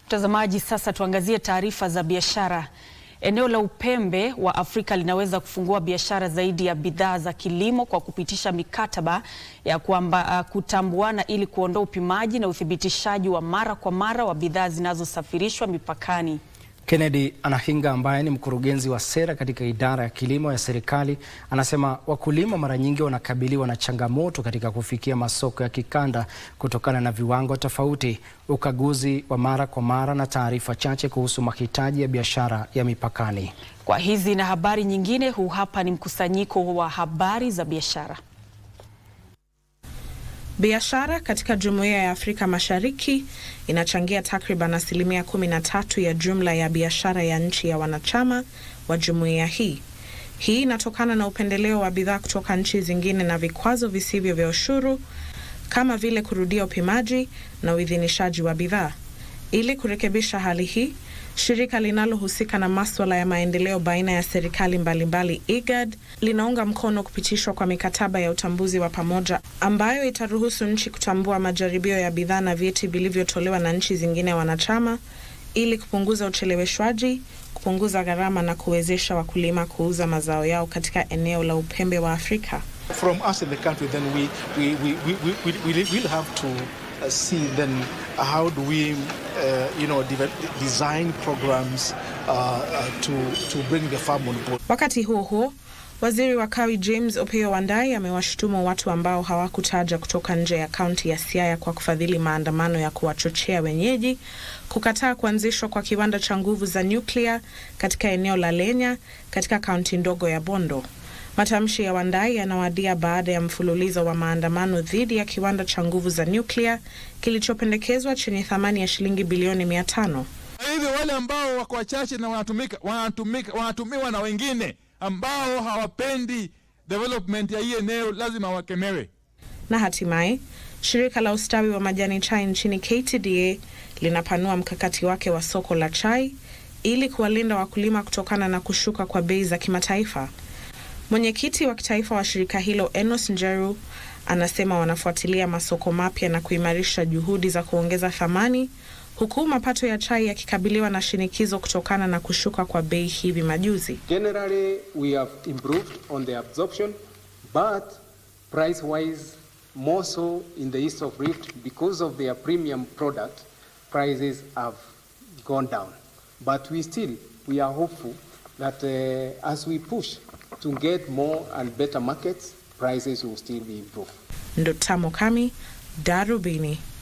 Mtazamaji, sasa tuangazie taarifa za biashara. Eneo la upembe wa Afrika linaweza kufungua biashara zaidi ya bidhaa za kilimo kwa kupitisha mikataba ya kutambuana ili kuondoa upimaji na uthibitishaji wa mara kwa mara wa bidhaa zinazosafirishwa mipakani. Kennedy Anahinga ambaye ni mkurugenzi wa sera katika idara ya kilimo ya serikali anasema wakulima mara nyingi wanakabiliwa na changamoto katika kufikia masoko ya kikanda kutokana na viwango tofauti, ukaguzi wa mara kwa mara na taarifa chache kuhusu mahitaji ya biashara ya mipakani. Kwa hizi na habari nyingine, huu hapa ni mkusanyiko wa habari za biashara. Biashara katika Jumuiya ya Afrika Mashariki inachangia takriban 13% ya jumla ya biashara ya nchi ya wanachama wa jumuiya hii. Hii inatokana na upendeleo wa bidhaa kutoka nchi zingine na vikwazo visivyo vya ushuru kama vile kurudia upimaji na uidhinishaji wa bidhaa. Ili kurekebisha hali hii, shirika linalohusika na masuala ya maendeleo baina ya serikali mbalimbali IGAD linaunga mkono kupitishwa kwa mikataba ya utambuzi wa pamoja ambayo itaruhusu nchi kutambua majaribio ya bidhaa na vyeti vilivyotolewa na nchi zingine wanachama ili kupunguza ucheleweshwaji, kupunguza gharama na kuwezesha wakulima kuuza mazao yao katika eneo la upembe wa Afrika. From us in the country, then we'll have to see then how do we design programs to bring the farm on board. Wakati huo, Waziri wa Kawi James Opiyo Wandayi amewashutumu watu ambao hawakutaja kutoka nje ya kaunti ya Siaya kwa kufadhili maandamano ya kuwachochea wenyeji kukataa kuanzishwa kwa kiwanda cha nguvu za nyuklia katika eneo la Lenya katika kaunti ndogo ya Bondo. Matamshi ya Wandayi yanawadia baada ya mfululizo wa maandamano dhidi ya kiwanda cha nguvu za nyuklia kilichopendekezwa chenye thamani ya shilingi bilioni 500. Hivi wale ambao wako wachache na wanatumiwa na wengine ambao hawapendi development ya hii eneo lazima wakemewe. Na hatimaye, shirika la ustawi wa majani chai nchini KTDA linapanua mkakati wake wa soko la chai ili kuwalinda wakulima kutokana na kushuka kwa bei za kimataifa. Mwenyekiti wa kitaifa wa shirika hilo Enos Njeru anasema wanafuatilia masoko mapya na kuimarisha juhudi za kuongeza thamani, huku mapato ya chai yakikabiliwa na shinikizo kutokana na kushuka kwa bei hivi majuzi. Generally, we have improved on the absorption, but price-wise, more so in the East of Rift, because of their premium product, prices have gone down. But we are hopeful that as we push to get more and better markets, prices will still be improved. Ndotamo Kami, Darubini.